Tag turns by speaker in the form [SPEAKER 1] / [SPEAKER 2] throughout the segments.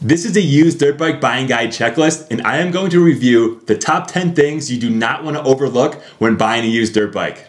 [SPEAKER 1] This is a used dirt bike buying guide checklist, and I am going to review the top 10 things you do not want to overlook when buying a used dirt bike.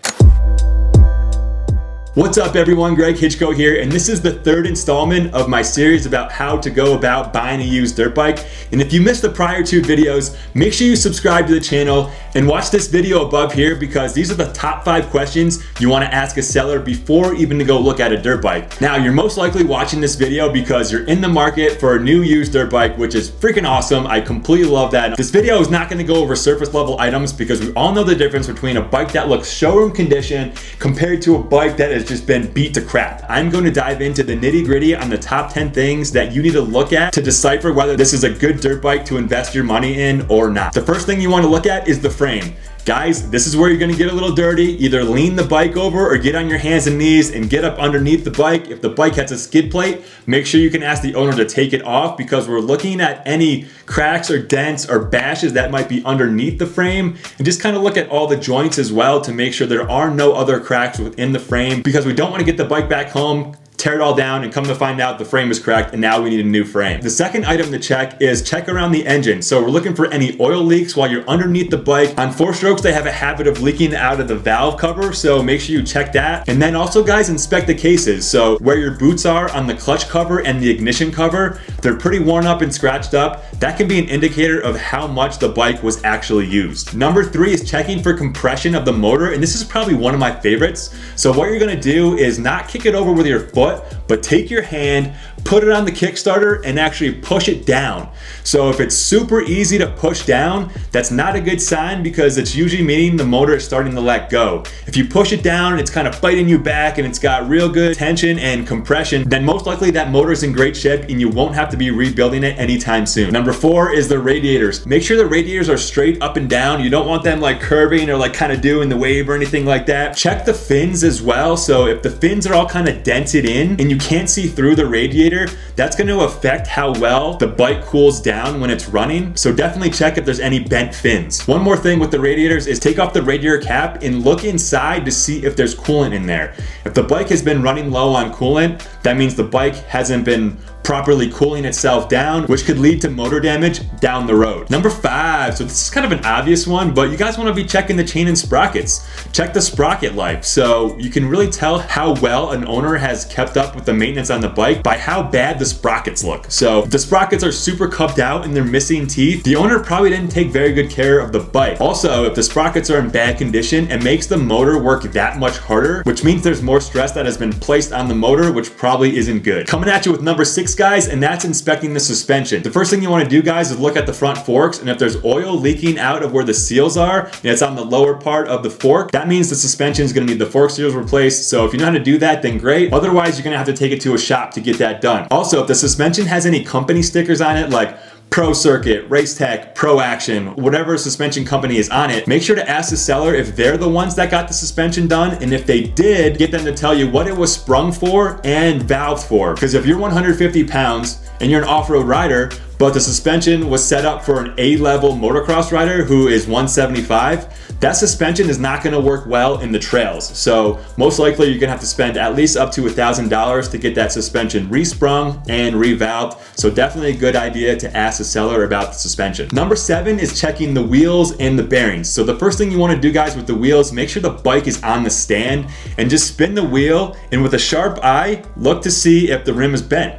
[SPEAKER 1] What's up everyone, Greg Hitchko here, and this is the third installment of my series about how to go about buying a used dirt bike. And if you missed the prior two videos, make sure you subscribe to the channel and watch this video above here because these are the top 5 questions you want to ask a seller before even to go look at a dirt bike. Now, you're most likely watching this video because you're in the market for a new used dirt bike, which is freaking awesome. I completely love that. This video is not going to go over surface level items because we all know the difference between a bike that looks showroom condition compared to a bike that has just been beat to crap. I'm going to dive into the nitty-gritty on the top 10 things that you need to look at to decipher whether this is a good dirt bike to invest your money in or not. The first thing you want to look at is the frame. Guys, this is where you're gonna get a little dirty. Either lean the bike over or get on your hands and knees and get up underneath the bike. If the bike has a skid plate, make sure you can ask the owner to take it off because we're looking at any cracks or dents or bashes that might be underneath the frame, and just kind of look at all the joints as well to make sure there are no other cracks within the frame because we don't want to get the bike back home, tear it all down, and come to find out the frame is cracked and now we need a new frame. The second item to check is check around the engine. So we're looking for any oil leaks while you're underneath the bike. On 4-strokes, they have a habit of leaking out of the valve cover, so make sure you check that. And then also, guys, inspect the cases. So where your boots are on the clutch cover and the ignition cover, they're pretty worn up and scratched up. That can be an indicator of how much the bike was actually used. Number 3 is checking for compression of the motor, and this is probably one of my favorites. So what you're gonna do is not kick it over with your foot, but take your hand, put it on the Kickstarter and actually push it down. So if it's super easy to push down, that's not a good sign because it's usually meaning the motor is starting to let go. If you push it down and it's kind of biting you back and it's got real good tension and compression, then most likely that motor is in great shape and you won't have to be rebuilding it anytime soon. Number 4 is the radiators. Make sure the radiators are straight up and down. You don't want them like curving or like kind of doing the wave or anything like that. Check the fins as well. So if the fins are all kind of dented in and you can't see through the radiator, that's going to affect how well the bike cools down when it's running. So definitely check if there's any bent fins. One more thing with the radiators is take off the radiator cap and look inside to see if there's coolant in there. If the bike has been running low on coolant, that means the bike hasn't been properly cooling itself down, which could lead to motor damage down the road. Number 5, so this is kind of an obvious one, but you guys want to be checking the chain and sprockets. Check the sprocket life. So you can really tell how well an owner has kept up with the maintenance on the bike by how bad the sprockets look. So if the sprockets are super cupped out and they're missing teeth, the owner probably didn't take very good care of the bike. Also, if the sprockets are in bad condition, it makes the motor work that much harder, which means there's more stress that has been placed on the motor, which probably isn't good. Coming at you with number 6, guys, and that's inspecting the suspension. The first thing you want to do, guys, is look at the front forks, and if there's oil leaking out of where the seals are and it's on the lower part of the fork, that means the suspension is going to need the fork seals replaced. So if you know how to do that, then great. Otherwise, you're going to have to take it to a shop to get that done. Also, if the suspension has any company stickers on it, like Pro Circuit, Race Tech, Pro Action, whatever suspension company is on it, make sure to ask the seller if they're the ones that got the suspension done, and if they did, get them to tell you what it was sprung for and valved for. Because if you're 150 pounds and you're an off-road rider, but the suspension was set up for an A-level motocross rider who is 175, that suspension is not gonna work well in the trails. So most likely you're gonna have to spend at least up to $1,000 to get that suspension resprung and revalved. So definitely a good idea to ask the seller about the suspension. Number 7 is checking the wheels and the bearings. So the first thing you wanna do, guys, with the wheels, make sure the bike is on the stand and just spin the wheel, and with a sharp eye, look to see if the rim is bent.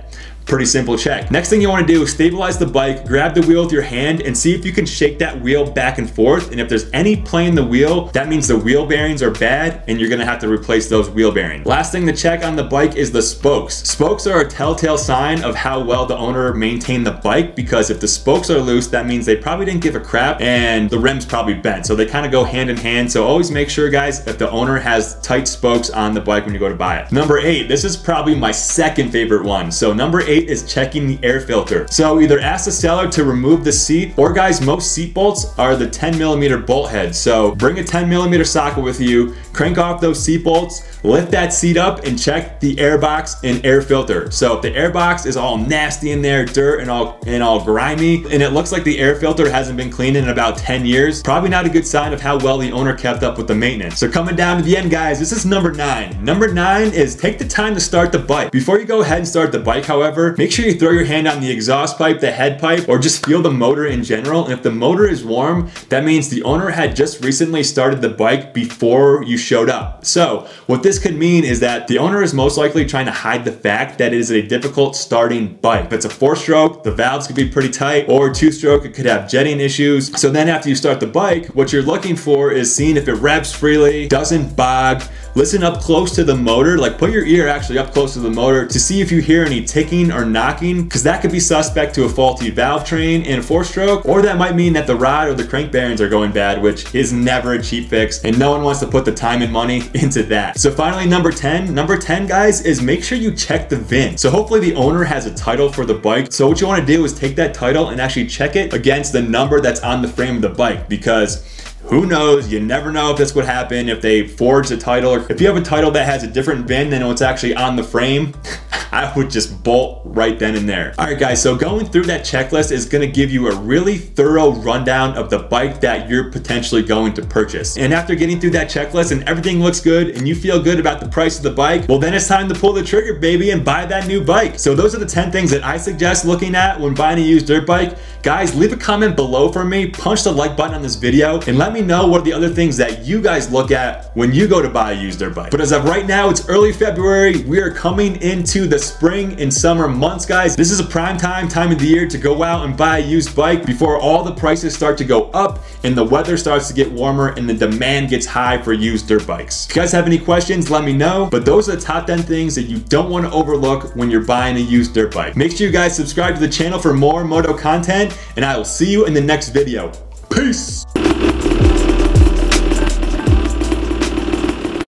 [SPEAKER 1] Pretty simple check. Next thing you want to do is stabilize the bike, grab the wheel with your hand and see if you can shake that wheel back and forth. And if there's any play in the wheel, that means the wheel bearings are bad and you're gonna have to replace those wheel bearings. Last thing to check on the bike is the spokes. Spokes are a telltale sign of how well the owner maintained the bike, because if the spokes are loose, that means they probably didn't give a crap and the rim's probably bent. So they kind of go hand in hand. So always make sure, guys, if the owner has tight spokes on the bike when you go to buy it. Number 8, this is probably my second favorite one. So number 8 is checking the air filter. So either ask the seller to remove the seat, or guys, most seat bolts are the 10mm bolt heads. So bring a 10mm socket with you, crank off those seat bolts, lift that seat up and check the air box and air filter. So if the air box is all nasty in there, dirt and all grimy, and it looks like the air filter hasn't been cleaned in about 10 years, probably not a good sign of how well the owner kept up with the maintenance. So coming down to the end, guys, this is number 9. Number 9 is take the time to start the bike. Before you go ahead and start the bike, however, motor, make sure you throw your hand on the exhaust pipe, the head pipe, or just feel the motor in general. And if the motor is warm, that means the owner had just recently started the bike before you showed up. So what this could mean is that the owner is most likely trying to hide the fact that it is a difficult starting bike. If it's a 4-stroke, the valves could be pretty tight, or 2-stroke, it could have jetting issues. So then after you start the bike, what you're looking for is seeing if it revs freely, doesn't bog. Listen up close to the motor, like put your ear actually up close to the motor to see if you hear any ticking or knocking, because that could be suspect to a faulty valve train in a 4-stroke, or that might mean that the rod or the crank bearings are going bad, which is never a cheap fix, and no one wants to put the time and money into that. So finally, number 10, guys, is make sure you check the VIN. So hopefully the owner has a title for the bike. So what you want to do is take that title and actually check it against the number that's on the frame of the bike, because who knows? You never know if this would happen if they forge a title, or if you have a title that has a different VIN than what's actually on the frame. I would just bolt right then and there. All right, guys, so going through that checklist is gonna give you a really thorough rundown of the bike that you're potentially going to purchase. And after getting through that checklist and everything looks good and you feel good about the price of the bike, well, then it's time to pull the trigger, baby, and buy that new bike. So those are the 10 things that I suggest looking at when buying a used dirt bike. Guys, leave a comment below for me, punch the like button on this video, and let me know what are the other things that you guys look at when you go to buy a used dirt bike. But as of right now, it's early February. We are coming into the spring and summer months, guys. This is a prime time of the year to go out and buy a used bike before all the prices start to go up and the weather starts to get warmer and the demand gets high for used dirt bikes. If you guys have any questions, let me know. But those are the top 10 things that you don't want to overlook when you're buying a used dirt bike. Make sure you guys subscribe to the channel for more moto content, and I will see you in the next video. Peace!